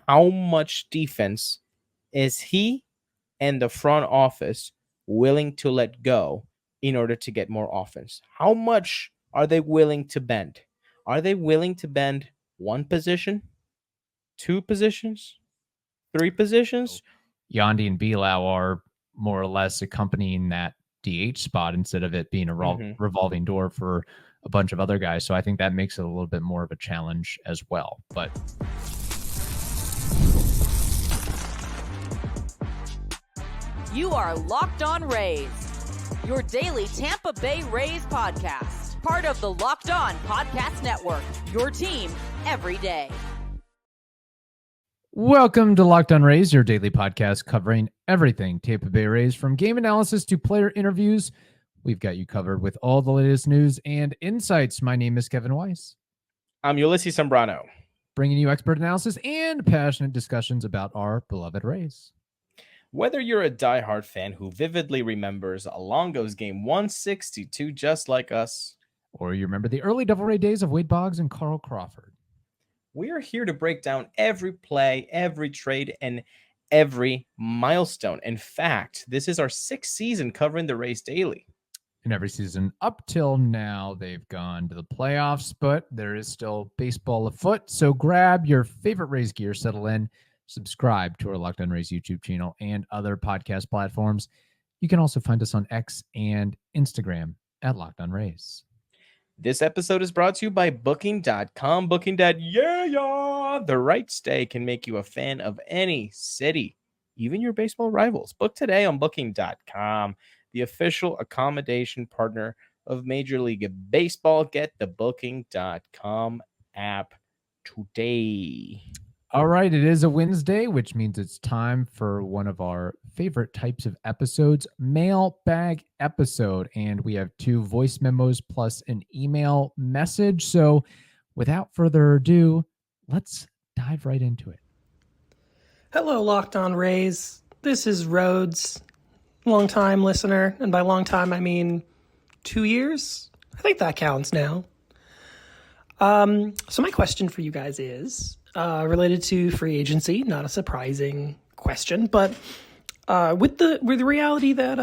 how much defense is he and the front office willing to let go in order to get more offense? How much are they willing to bend? Are they willing to bend one position, two positions, three positions? Yandy and Bilal are more or less accompanying that DH spot instead of it being a revolving door for a bunch of other guys. So I think that makes it a little bit more of a challenge as well. But you are Locked On Rays, your daily Tampa Bay Rays podcast, part of the Locked On Podcast Network, your team every day. Welcome to Locked On Rays, your daily podcast covering everything Tampa Bay Rays, from game analysis to player interviews. We've got you covered with all the latest news and insights. My name is Kevin Weiss. I'm Ulises Sambrano, bringing you expert analysis and passionate discussions about our beloved Rays. Whether you're a diehard fan who vividly remembers Longo's game 162 just like us, or you remember the early Devil Ray days of Wade Boggs and Carl Crawford, we are here to break down every play, every trade, and every milestone. In fact, this is our 6th season covering the Rays daily. And every season up till now, they've gone to the playoffs, but there is still baseball afoot. So grab your favorite Rays gear, settle in, subscribe to our Locked On Rays YouTube channel and other podcast platforms. You can also find us on X and Instagram at Locked On Rays. This episode is brought to you by Booking.com. Booking.yeah. The right stay can make you a fan of any city, even your baseball rivals. Book today on Booking.com, the official accommodation partner of Major League Baseball. Get the Booking.com app today. All right, it is a Wednesday, which means it's time for one of our favorite types of episodes, mailbag episode. And we have 2 voice memos plus an email message. So without further ado, let's dive right into it. Hello, Locked On Rays. This is Rhodes, long-time listener. And by long time, I mean 2 years. I think that counts now. So my question for you guys is related to free agency. Not a surprising question, but with the reality that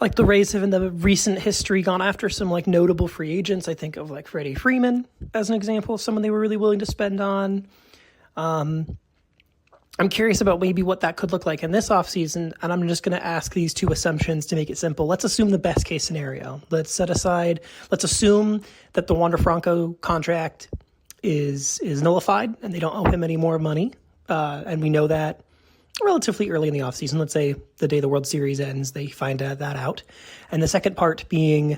like the Rays have in the recent history gone after some like notable free agents. I think of like Freddie Freeman as an example of someone they were really willing to spend on. I'm curious about maybe what that could look like in this offseason, and I'm just going to ask these 2 assumptions to make it simple. Let's assume the best case scenario. Let's assume that the Wander Franco contract is nullified and they don't owe him any more money, and we know that relatively early in the offseason. Let's say the day the World Series ends, they find that out. And the second part being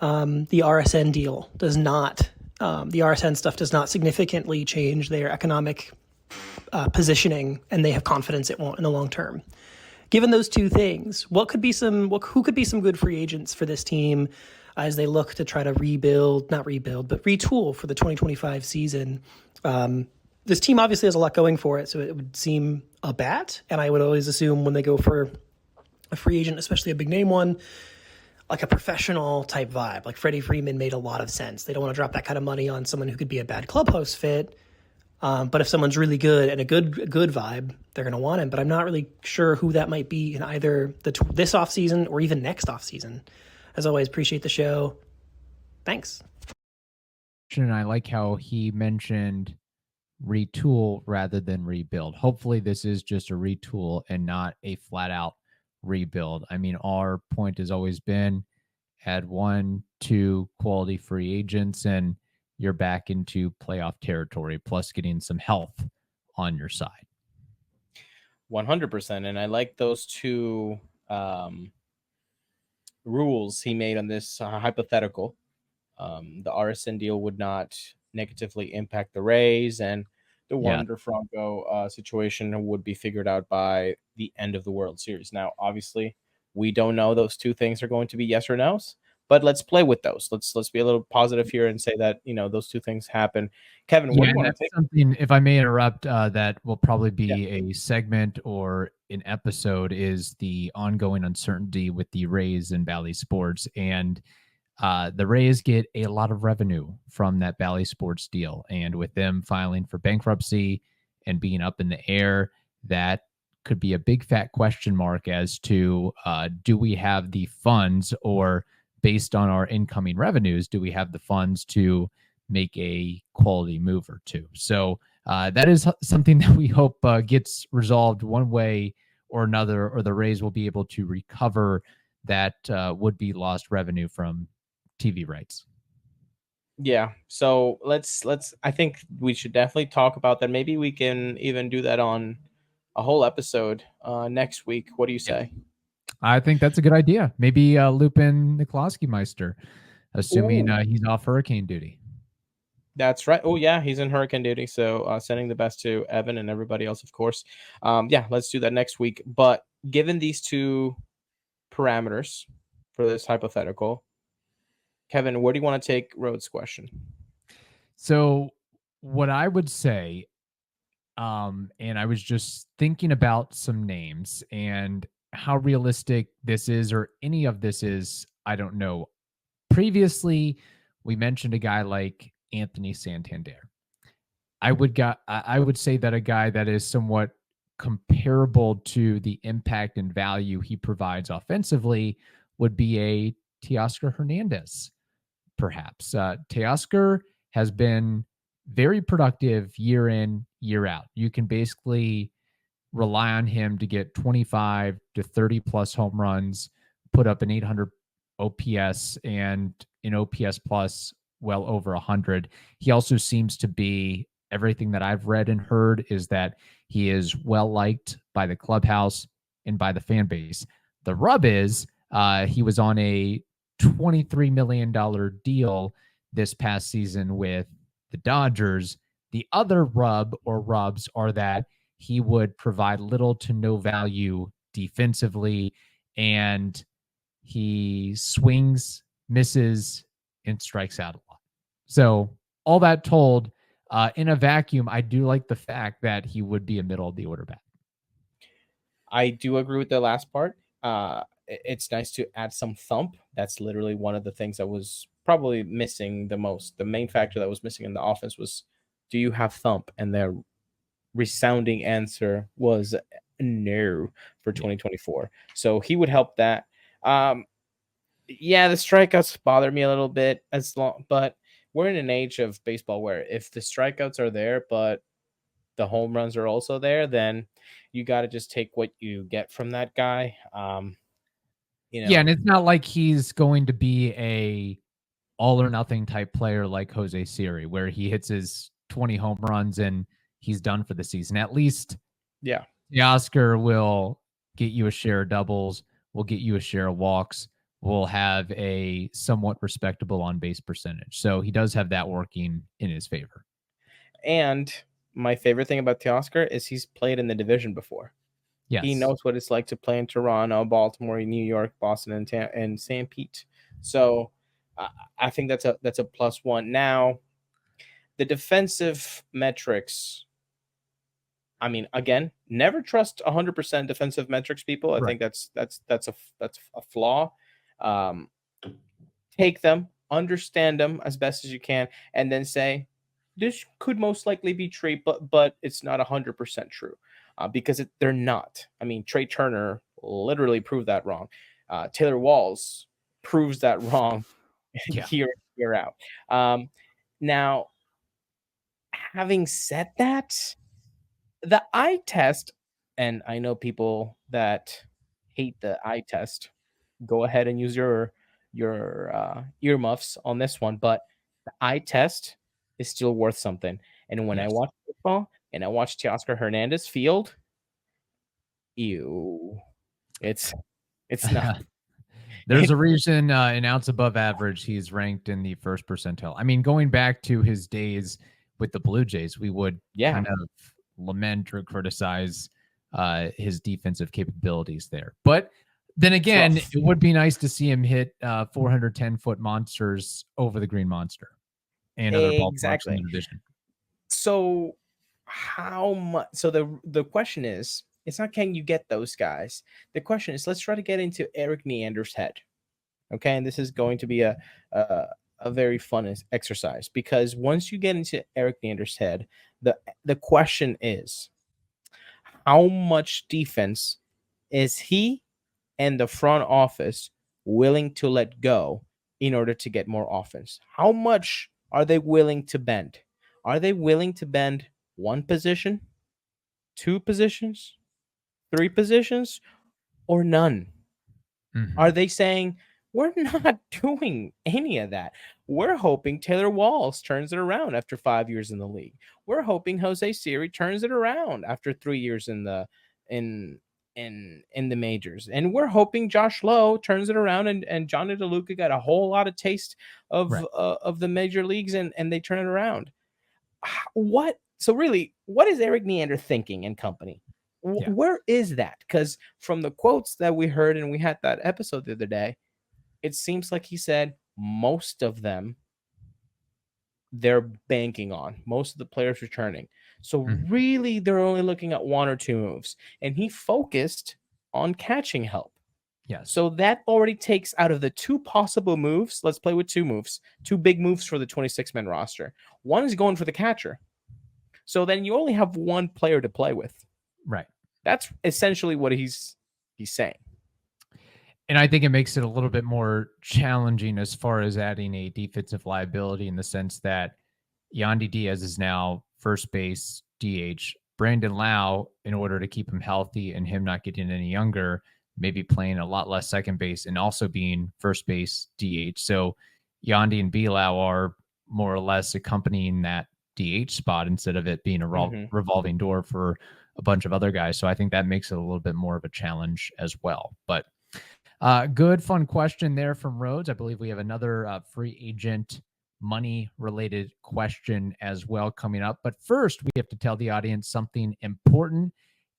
the RSN deal does not, the RSN stuff does not significantly change their economic positioning, and they have confidence it won't in the long term. Given those 2 things, who could be some good free agents for this team as they look to try to retool for the 2025 season? This team obviously has a lot going for it, so it would seem a bat, and I would always assume when they go for a free agent, especially a big name one, like a professional type vibe. Like Freddie Freeman made a lot of sense. They don't want to drop that kind of money on someone who could be a bad clubhouse fit. But if someone's really good and a good vibe, they're going to want him. But I'm not really sure who that might be in either this offseason or even next offseason. As always, appreciate the show. Thanks. And I like how he mentioned retool rather than rebuild. Hopefully this is just a retool and not a flat out rebuild. I mean, our point has always been add 1-2 quality free agents and you're back into playoff territory, plus getting some health on your side. 100%. And I like those 2 rules he made on this hypothetical. The RSN deal would not negatively impact the Rays, and the Wander Franco situation would be figured out by the end of the World Series. Now, obviously, we don't know those 2 things are going to be yes or no's. But let's play with those. Let's be a little positive here and say that, those 2 things happen. Kevin, what do you want to take? Something, if I may interrupt, that will probably be a segment or an episode, is the ongoing uncertainty with the Rays and Bally Sports. And The Rays get a lot of revenue from that Bally Sports deal. And with them filing for bankruptcy and being up in the air, that could be a big fat question mark as to do we have the funds, or based on our incoming revenues, do we have the funds to make a quality move or two? So that is something that we hope gets resolved one way or another, or the Rays will be able to recover that would be lost revenue from TV rights. Yeah. So let's I think we should definitely talk about that. Maybe we can even do that on a whole episode next week. What do you Yeah. say? I think that's a good idea. Maybe loop in Nikolowski Meister, assuming Ooh, he's off hurricane duty. that's right. Oh yeah, he's in hurricane duty. So sending the best to Evan and everybody else, of course. Yeah, let's do that next week. But given these two parameters for this hypothetical, Kevin, where do you want to take Rhodes' question? So what I would say, and I was just thinking about some names and how realistic this is, or any of this is, I don't know. Previously, we mentioned a guy like Anthony Santander. I would say that a guy that is somewhat comparable to the impact and value he provides offensively would be a Teoscar Hernandez, perhaps. Teoscar has been very productive year in, year out. You can basically rely on him to get 25 to 30 plus home runs, put up an 800 OPS, and an OPS plus well over 100. He also seems to be, everything that I've read and heard is that he is well liked by the clubhouse and by the fan base. The rub is he was on a $23 million deal this past season with the Dodgers. The other rub or rubs are that he would provide little to no value defensively, and he swings, misses, and strikes out a lot. So, all that told, in a vacuum, I do like the fact that he would be a middle of the order bat. I do agree with the last part. It's nice to add some thump. That's literally one of the things that was probably missing the most. The main factor that was missing in the offense was, do you have thump? And their resounding answer was no for Yeah. 2024. So he would help that. Yeah, the strikeouts bother me a little bit but we're in an age of baseball where if the strikeouts are there, but the home runs are also there, then you got to just take what you get from that guy. Yeah, and it's not like he's going to be a all or nothing type player like Jose Siri, where he hits his 20 home runs and he's done for the season. At least Yeah. the Oscar will get you a share of doubles, will get you a share of walks, will have a somewhat respectable on base percentage. So he does have that working in his favor. And my favorite thing about Teoscar is he's played in the division before. Yes. He knows what it's like to play in Toronto, Baltimore, New York, Boston, and St. Pete. So I think that's a plus one. Now, the defensive metrics. I mean, again, never trust 100% defensive metrics, people. I Right. think that's a flaw. Um, take them, understand them as best as you can, and then say this could most likely be true, but it's not 100% true because they're not. I mean, Trey Turner literally proved that wrong. Taylor Walls proves that wrong Yeah. year out. Now, having said that, the eye test, and I know people that hate the eye test, go ahead and use your earmuffs on this one, but the eye test is still worth something. And when I Yes. watch football and I watch Teoscar Hernandez field, ew, it's not. There's a reason an ounce above average, he's ranked in the first percentile. I mean, going back to his days with the Blue Jays, we would kind of lament or criticize his defensive capabilities there. But then again, it would be nice to see him hit 410-foot monsters over the Green Monster and other ballparks in the division. So how much? So the question is, it's not can you get those guys. The question is, let's try to get into Eric Neander's head. Okay, and this is going to be a very fun exercise, because once you get into Eric Neander's head, the question is, how much defense is he and the front office willing to let go in order to get more offense? How much are they willing to bend? Are they willing to bend one position, two positions, three positions, or none? Are they saying, we're not doing any of that? We're hoping Taylor Walls turns it around after 5 years in the league. We're hoping Jose Siri turns it around after 3 years in the in in the majors. And we're hoping Josh Lowe turns it around, and Johnny DeLuca got a whole lot of taste of the major leagues, and they turn it around. What so really, what is Eric Neander thinking and company? Where is that? Because from the quotes that we heard, and we had that episode the other day, it seems like he said most of them they're banking on, most of the players returning. So really, they're only looking at one or two moves, and he focused on catching help. Yes. So that already takes out of the two possible moves. Let's play with two moves, two big moves for the 26-man roster. One is going for the catcher. So then you only have one player to play with. Right. That's essentially what he's saying. And I think it makes it a little bit more challenging as far as adding a defensive liability, in the sense that Yandy Diaz is now first base DH. Brandon Lau, in order to keep him healthy and him not getting any younger, maybe playing a lot less second base and also being first base DH. So Yandy and Lau are more or less accompanying that DH spot instead of it being a revolving door for a bunch of other guys. So I think that makes it a little bit more of a challenge as well. But good, fun question there from Rhodes. I believe we have another free agent money-related question as well coming up. But first, we have to tell the audience something important,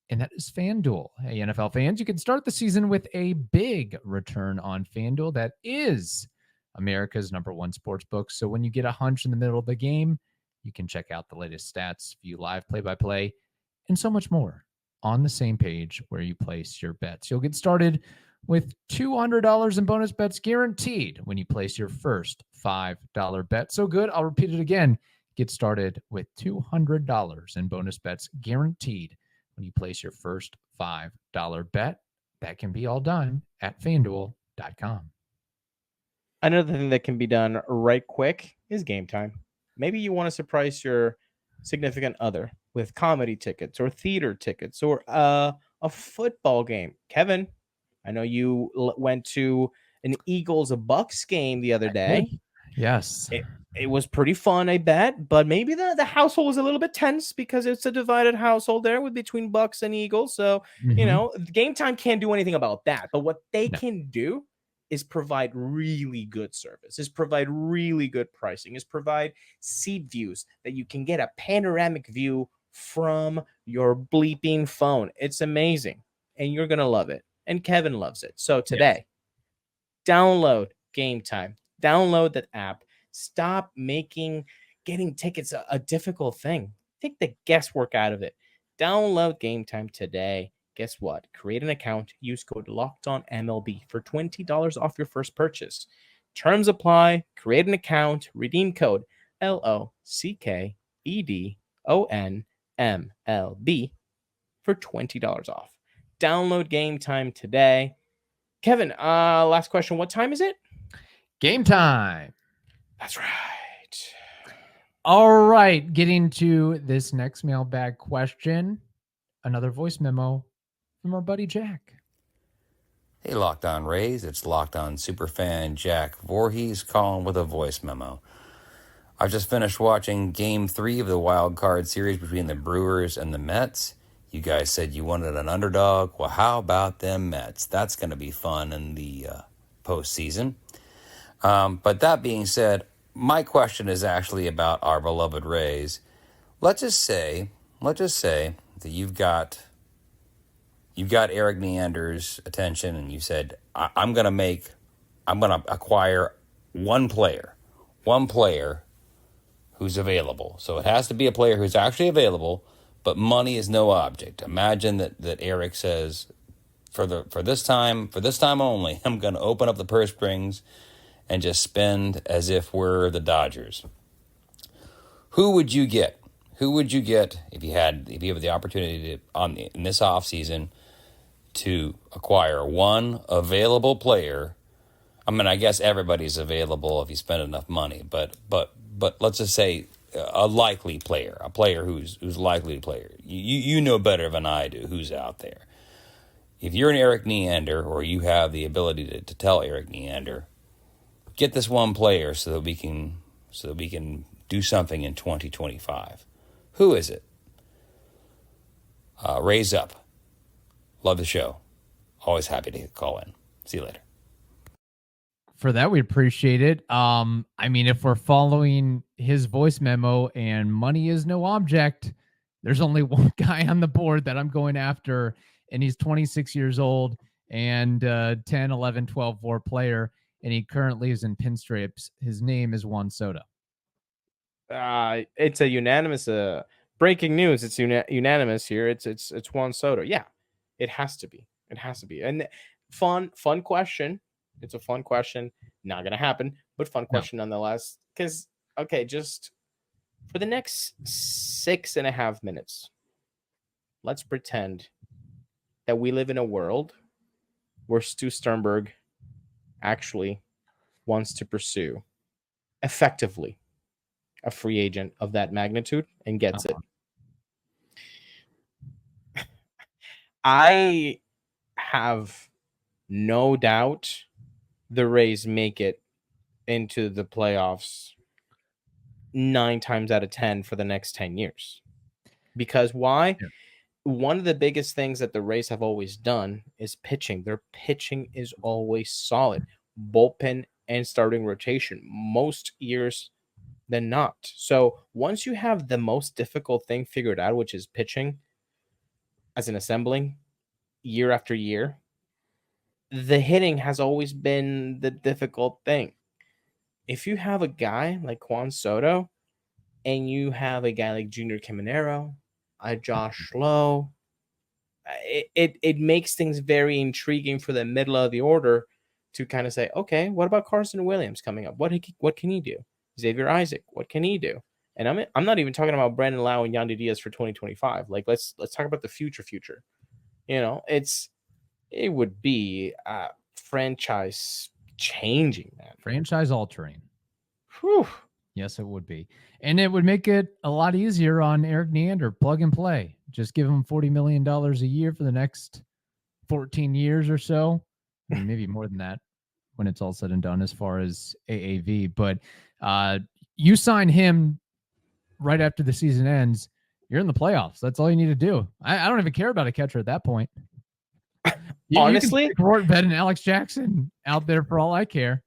and that is FanDuel. Hey, NFL fans, you can start the season with a big return on FanDuel. That is America's #1 sports book. So when you get a hunch in the middle of the game, you can check out the latest stats, view live play-by-play, and so much more on the same page where you place your bets. You'll get started with $200 in bonus bets guaranteed when you place your first $5 bet. So good, I'll repeat it again. Get started with $200 in bonus bets guaranteed when you place your first $5 bet. That can be all done at FanDuel.com. Another thing that can be done right quick is game time. Maybe you want to surprise your significant other with comedy tickets or theater tickets or a football game. Kevin, I know you went to an Eagles-Bucks game the other day. Yes. It was pretty fun, I bet, but maybe the household was a little bit tense because it's a divided household there between Bucks and Eagles. So, game time can't do anything about that. But what they can do is provide really good service, is provide really good pricing, is provide seat views that you can get a panoramic view from your bleeping phone. It's amazing, and you're going to love it. And Kevin loves it. So today, download Game Time. Download that app. Stop making getting tickets a difficult thing. Take the guesswork out of it. Download Game Time today. Guess what? Create an account. Use code LOCKEDONMLB for $20 off your first purchase. Terms apply. Create an account. Redeem code LOCKEDONMLB for $20 off. Download Game Time today. Kevin, last question. What time is it? Game time. That's right. All right. Getting to this next mailbag question. Another voice memo from our buddy Jack. Hey, Locked On Rays. It's Locked On superfan Jack Voorhees calling with a voice memo. I've just finished watching Game 3 of the wild card series between the Brewers and the Mets. You guys said you wanted an underdog. Well, how about them Mets? That's going to be fun in the postseason. But that being said, my question is actually about our beloved Rays. Let's just say that you've got Eric Neander's attention, and you said, I'm going to acquire one player who's available. So it has to be a player who's actually available, but money is no object. Imagine that Eric says for this time only, I'm going to open up the purse strings and just spend as if we're the Dodgers. Who would you get? Who would you get if you have the opportunity in this offseason to acquire one available player? I mean, I guess everybody's available if you spend enough money, but let's just say a likely player, a player who's likely to play. You know better than I do who's out there. If you're an Eric Neander, or you have the ability to tell Eric Neander, get this one player so that we can do something in 2025. Who is it? Raise up. Love the show. Always happy to call in. See you later. For that, we appreciate it. I mean, if we're following his voice memo and money is no object, there's only one guy on the board that I'm going after, and he's 26 years old and 10, 11, 12 WAR player, and he currently is in pinstripes. His name is Juan Soto. It's a unanimous breaking news. It's unanimous here. It's Juan Soto. Yeah, it has to be. It has to be. And fun question. It's a fun question. Not gonna happen, but fun question nonetheless. Because just for the next 6.5 minutes, let's pretend that we live in a world where Stu Sternberg actually wants to pursue effectively a free agent of that magnitude and gets it. I have no doubt the Rays make it into the playoffs 9 times out of 10 for the next 10 years. Because why? Yeah. One of the biggest things that the Rays have always done is pitching. Their pitching is always solid. Bullpen and starting rotation, most years than not. So once you have the most difficult thing figured out, which is pitching as an assembling year after year, the hitting has always been the difficult thing. If you have a guy like Juan Soto and you have a guy like Junior Caminero, a Josh Lowe, it makes things very intriguing for the middle of the order to kind of say, okay, what about Carson Williams coming up? What can he do? Xavier Isaac, what can he do? And I'm not even talking about Brandon Lau and Yandy Diaz for 2025. Like let's talk about the future. You know, it would be franchise changing, man. Franchise altering. Whew. Yes, it would be. And it would make it a lot easier on Eric Neander. Plug and play. Just give him $40 million a year for the next 14 years or so. I mean, maybe more than that when it's all said and done as far as AAV. But you sign him right after the season ends, you're in the playoffs. That's all you need to do. I don't even care about a catcher at that point. Honestly, Rort Vet and Alex Jackson out there for all I care.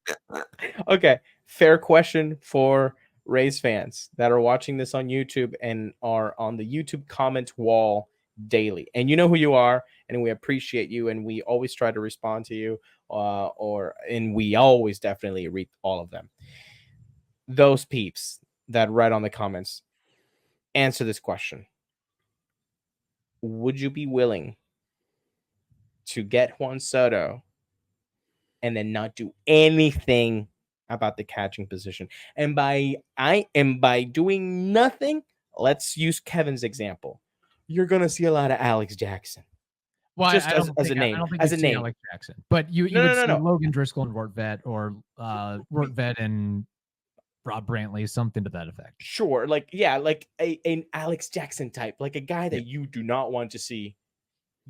Okay, fair question for Rays fans that are watching this on YouTube and are on the YouTube comment wall daily. And you know who you are, and we appreciate you, and we always try to respond to you, and we always definitely read all of them. Those peeps that write on the comments, answer this question. Would you be willing to get Juan Soto and then not do anything about the catching position? And by doing nothing, let's use Kevin's example. You're gonna see a lot of Alex Jackson. Well, as a name. I don't think as a name, Alex Jackson. But you would see Logan Driscoll and Rort Vet, or Rort Vet and Rob Brantley, something to that effect. Sure, like an Alex Jackson type, like a guy that you do not want to see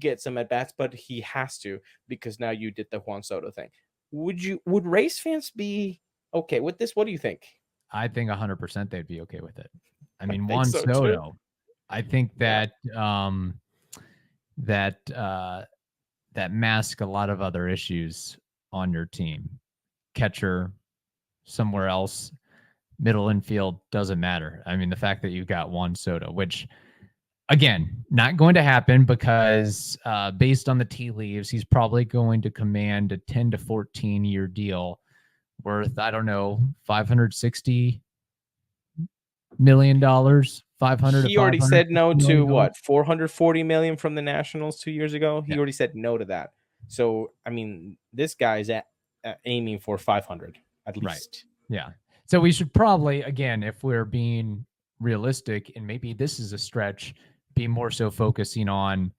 get some at bats, but he has to because now you did the Juan Soto thing. Would Rays fans be okay with this? What do you think? I think 100% they'd be okay with it. I mean, Juan Soto. I think that that mask a lot of other issues on your team. Catcher, somewhere else, middle infield, doesn't matter. I mean, the fact that you've got Juan Soto, which, again, not going to happen because based on the tea leaves, he's probably going to command a 10 to 14 year deal worth, I don't know, $560 million, 500. He already said no to what, $440 million from the Nationals 2 years ago. He already said no to that. So, I mean, this guy's aiming for 500 at least. Right. Yeah. So we should probably, again, if we're being realistic, and maybe this is a stretch, be more so focusing on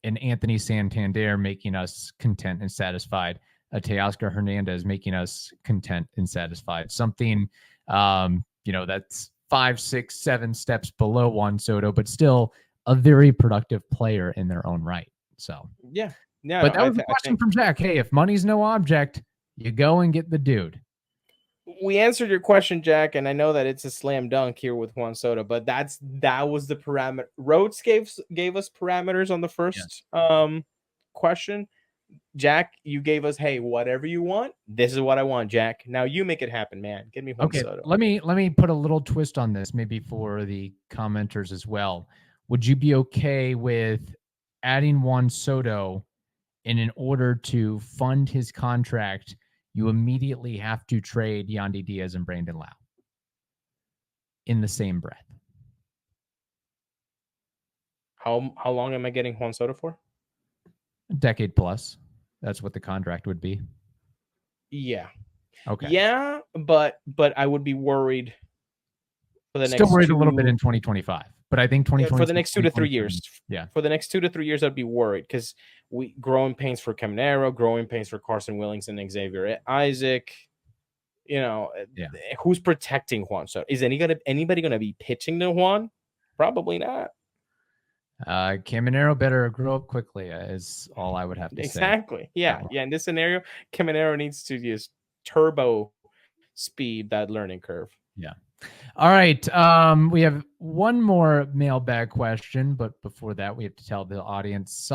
an Anthony Santander making us content and satisfied, a Teoscar Hernandez making us content and satisfied. Something, that's 5, 6, 7 steps below Juan Soto, but still a very productive player in their own right. So, yeah. But that was a question from Jack. Hey, if money's no object, you go and get the dude. We answered your question, Jack, and I know that it's a slam dunk here with Juan Soto, but that was the parameter. Rhodes gave us parameters on the first question. Jack, you gave us, hey, whatever you want. This is what I want, Jack. Now you make it happen, man. Get me Juan Soto. Let me put a little twist on this, maybe for the commenters as well. Would you be okay with adding Juan Soto, and in order to fund his contract, you immediately have to trade Yandy Diaz and Brandon Lau in the same breath? How long am I getting Juan Soto for? A decade plus. That's what the contract would be. Yeah. Okay. Yeah, but I would be worried for the next. Still worried a little bit in 2025, but I think 2020 for the next 2 to 3 years. Yeah. For the next 2 to 3 years, I'd be worried because we growing pains for Caminero, growing pains for Carson Willings and Xavier Isaac. Who's protecting Juan Soto? Is anybody gonna be pitching to Juan? Probably not. Caminero better grow up quickly, is all I would have to say. Exactly. Yeah. In this scenario, Caminero needs to just turbo speed that learning curve. Yeah. All right. We have one more mailbag question, but before that, we have to tell the audience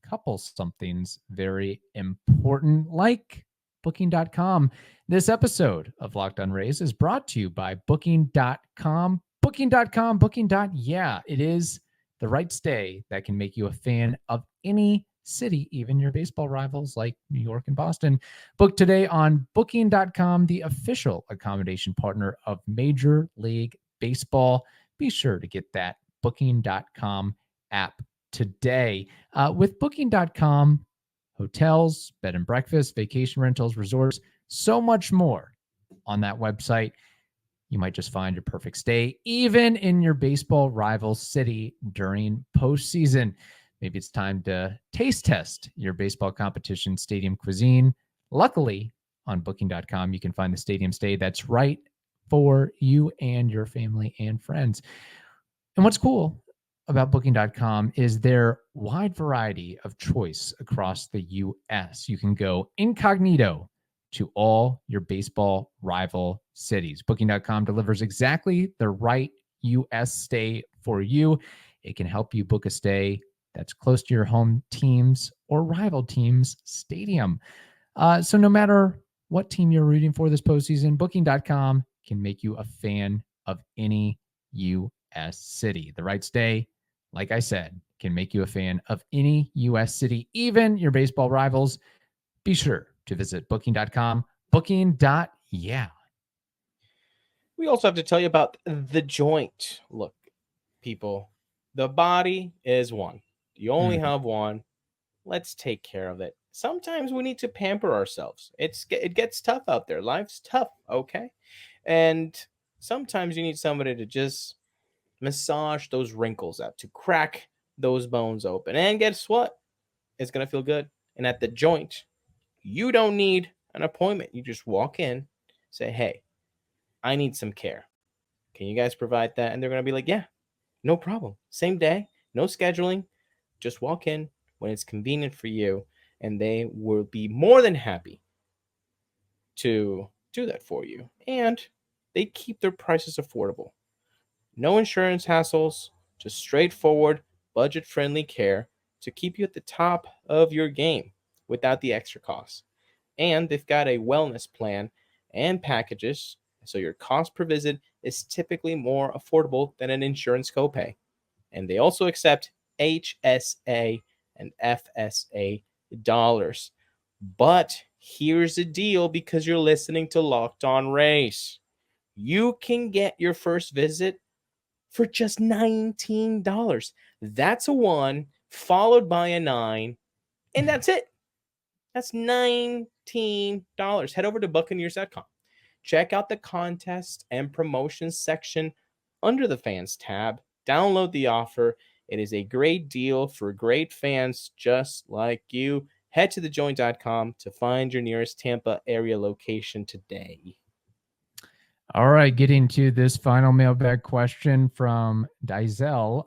couple somethings very important, like Booking.com. This episode of Locked On Rays is brought to you by Booking.com. Booking.com, yeah, it is the right stay that can make you a fan of any city, even your baseball rivals like New York and Boston. Book today on Booking.com, the official accommodation partner of Major League Baseball. Be sure to get that Booking.com app today. With Booking.com, hotels, bed and breakfast, vacation rentals, resorts, so much more on that website. You might just find your perfect stay, even in your baseball rival city during postseason. Maybe it's time to taste test your baseball competition stadium cuisine. Luckily, on Booking.com, you can find the stadium stay that's right for you and your family and friends. And what's cool about Booking.com is their wide variety of choice across the U.S. You can go incognito to all your baseball rival cities. Booking.com delivers exactly the right U.S. stay for you. It can help you book a stay that's close to your home team's or rival team's stadium. So no matter what team you're rooting for this postseason, Booking.com can make you a fan of any U.S. city. The right stay, like I said, can make you a fan of any U.S. city, even your baseball rivals. Be sure to visit Booking.com. Booking.yeah. We also have to tell you about The Joint. Look, people, the body is one. You only have one. Let's take care of it. Sometimes we need to pamper ourselves. It gets tough out there. Life's tough, okay? And sometimes you need somebody to just massage those wrinkles out, to crack those bones open. And guess what? It's going to feel good. And at The Joint, you don't need an appointment. You just walk in, say, hey, I need some care. Can you guys provide that? And they're going to be like, yeah, no problem. Same day, no scheduling. Just walk in when it's convenient for you, and they will be more than happy to do that for you. And they keep their prices affordable. No insurance hassles, just straightforward, budget-friendly care to keep you at the top of your game without the extra costs. And they've got a wellness plan and packages, so your cost per visit is typically more affordable than an insurance copay. And they also accept HSA and FSA dollars. But here's the deal, because you're listening to Locked On Rays. You can get your first visit for just $19. That's a 1 followed by a 9, and that's it. That's $19. Head over to Buccaneers.com. Check out the contest and promotions section under the fans tab. Download the offer. It is a great deal for great fans just like you. Head to thejoint.com to find your nearest Tampa area location today. All right, getting to this final mailbag question from Dizel.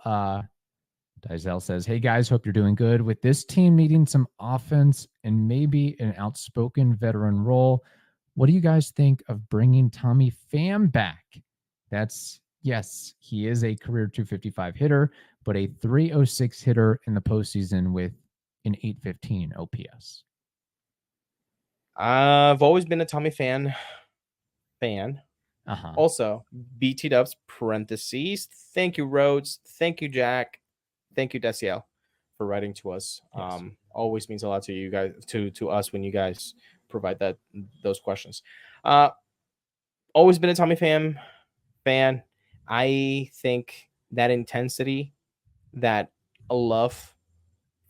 Dizel says, "Hey guys, hope you're doing good. With this team needing some offense and maybe an outspoken veteran role, what do you guys think of bringing Tommy Pham back? Yes, he is a career 255 hitter, but a 306 hitter in the postseason with an 815 OPS." I've always been a Tommy fan. Uh-huh. Also, BT Dubs parentheses. Thank you, Rhodes. Thank you, Jack. Thank you, Desiel, for writing to us. Yes. Always means a lot to you guys, to us when you guys provide those questions. Always been a Tommy Pham fan. I think that intensity, that a love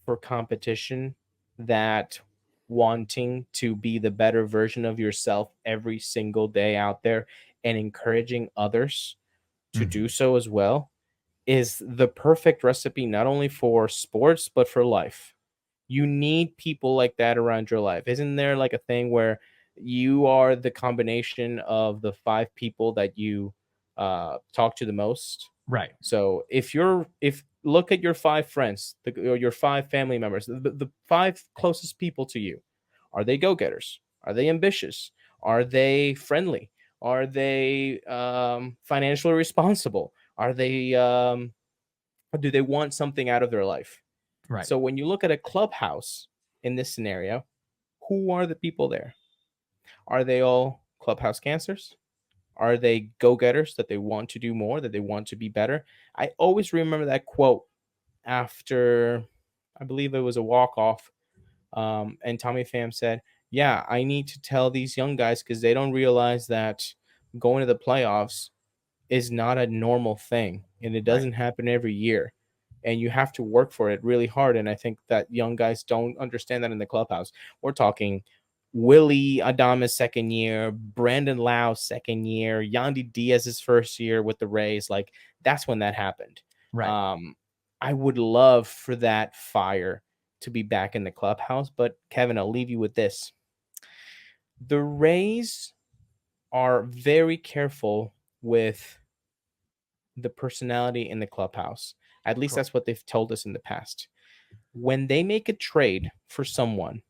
for competition, that wanting to be the better version of yourself every single day out there and encouraging others to do so as well is the perfect recipe, not only for sports, but for life. You need people like that around your life. Isn't there like a thing where you are the combination of the 5 people that you talk to the most? Right. So if look at your 5 friends, or your 5 family members, the 5 closest people to you, are they go-getters? Are they ambitious? Are they friendly? Are they financially responsible? Are they do they want something out of their life? Right. So when you look at a clubhouse in this scenario, who are the people there? Are they all clubhouse cancers? Are they go-getters that they want to do more, that they want to be better? I always remember that quote after, I believe it was a walk-off, and Tommy Pham said, yeah, I need to tell these young guys because they don't realize that going to the playoffs is not a normal thing, and it doesn't happen every year, and you have to work for it really hard. And I think that young guys don't understand that in the clubhouse. We're talking Willie Adames' second year, Brandon Lau's second year, Yandy Diaz's first year with the Rays. Like, that's when that happened. Right. I would love for that fire to be back in the clubhouse. But Kevin, I'll leave you with this. The Rays are very careful with the personality in the clubhouse. At least that's what they've told us in the past. When they make a trade for someone,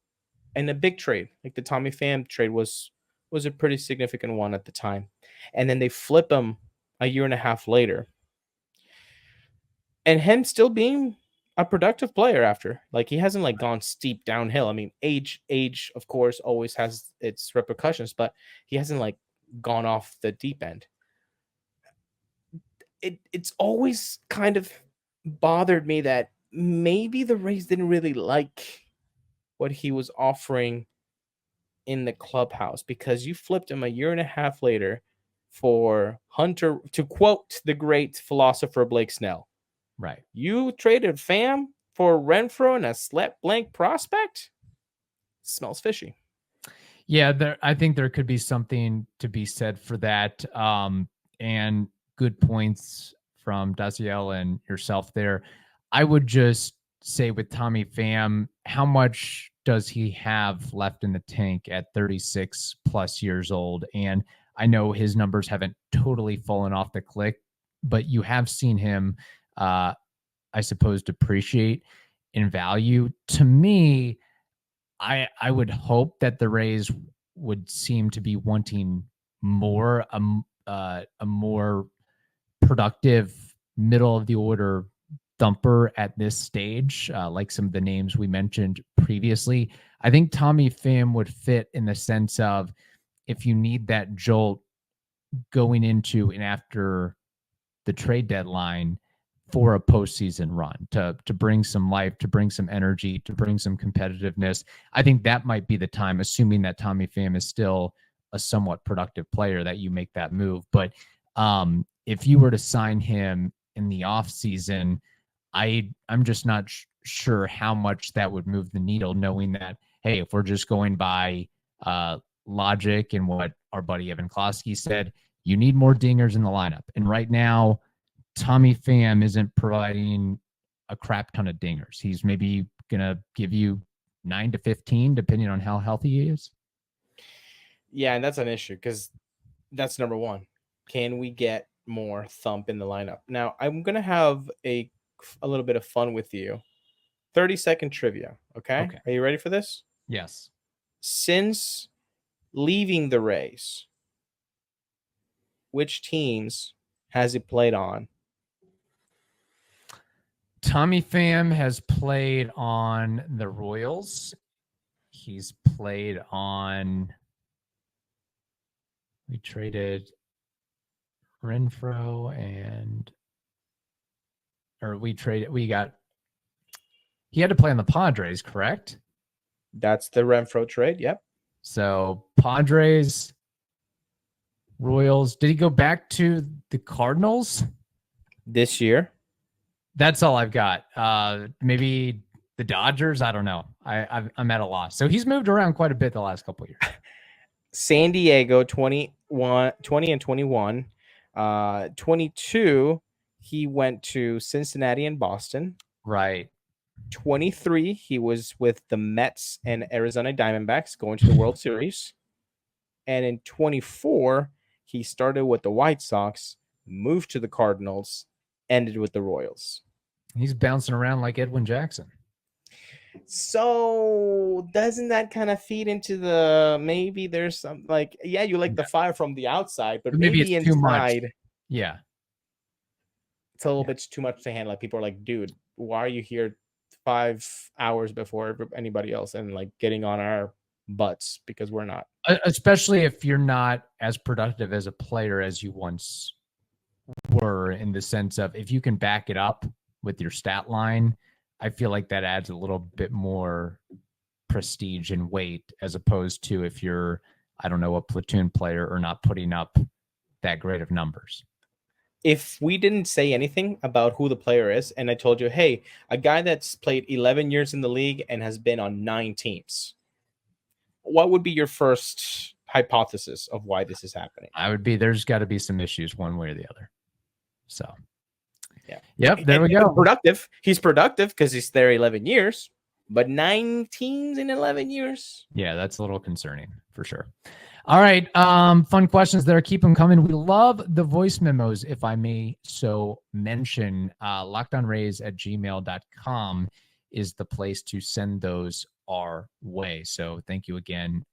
and a big trade, like the Tommy Pham trade was a pretty significant one at the time, and then they flip him a year and a half later, and him still being a productive player after, like, he hasn't like gone steep downhill. I mean, age of course always has its repercussions, but he hasn't like gone off the deep end. It's always kind of bothered me that maybe the Rays didn't really like what he was offering in the clubhouse, because you flipped him a year and a half later for Hunter, to quote the great philosopher Blake Snell. Right. You traded Pham for Renfroe and a slap blank prospect? Smells fishy. Yeah, I think there could be something to be said for that. And good points from Daziel and yourself there. I would just say with Tommy Pham, how much does he have left in the tank at 36 plus years old? And I know his numbers haven't totally fallen off the cliff, but you have seen him, I suppose, depreciate in value. To me, I would hope that the Rays would seem to be wanting more, a more productive middle of the order thumper at this stage, like some of the names we mentioned previously. I think Tommy Pham would fit in the sense of, if you need that jolt going into and after the trade deadline for a postseason run, to bring some life, to bring some energy, to bring some competitiveness. I think that might be the time, assuming that Tommy Pham is still a somewhat productive player, that you make that move. But if you were to sign him in the offseason, I'm just not sure how much that would move the needle, knowing that hey, if we're just going by logic and what our buddy Evan Klosky said, you need more dingers in the lineup. And right now, Tommy Pham isn't providing a crap ton of dingers. He's maybe going to give you 9 to 15, depending on how healthy he is. Yeah, and that's an issue because that's number one. Can we get more thump in the lineup? Now, I'm going to have a little bit of fun with you. 30-second trivia, okay? Are you ready for this? Yes. Since leaving the Rays, which teams has he played on? Tommy Pham has played on the Royals. He's played on... We traded Renfroe he had to play on the Padres, correct? That's the Renfroe trade, yep. So Padres, Royals. Did he go back to the Cardinals? This year? That's all I've got. Maybe the Dodgers? I don't know. I'm at a loss. So he's moved around quite a bit the last couple of years. San Diego, 20 and 21. 22, he went to Cincinnati and Boston. Right. 23, he was with the Mets and Arizona Diamondbacks going to the World Series. And in 24, he started with the White Sox, moved to the Cardinals, ended with the Royals. He's bouncing around like Edwin Jackson. So doesn't that kind of feed into the maybe there's some like, yeah, you like the fire from the outside, but maybe it's inside, too much. Yeah. It's a little bit too much to handle. Like people are like, dude, why are you here 5 hours before anybody else and like getting on our butts because we're not. Especially if you're not as productive as a player as you once were, in the sense of if you can back it up with your stat line, I feel like that adds a little bit more prestige and weight as opposed to if you're, I don't know, a platoon player or not putting up that great of numbers. If we didn't say anything about who the player is, and I told you, hey, a guy that's played 11 years in the league and has been on 9 teams, what would be your first hypothesis of why this is happening? I would be, there's got to be some issues one way or the other. So, yeah. Yep, there we go. Productive. He's productive because he's there 11 years, but 9 teams in 11 years? Yeah, that's a little concerning for sure. All right. Fun questions there. Keep them coming. We love the voice memos, if I may so mention. LockedOnRays@gmail.com is the place to send those our way. So thank you again,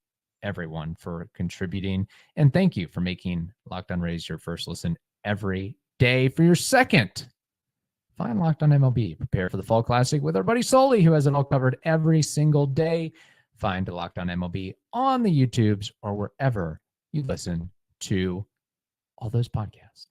everyone, for contributing. And thank you for making Locked On Rays your first listen every day. For your second, find Locked On MLB. Prepare for the Fall Classic with our buddy Sully, who has it all covered every single day. Find Locked On MLB on the YouTubes or wherever you listen to all those podcasts.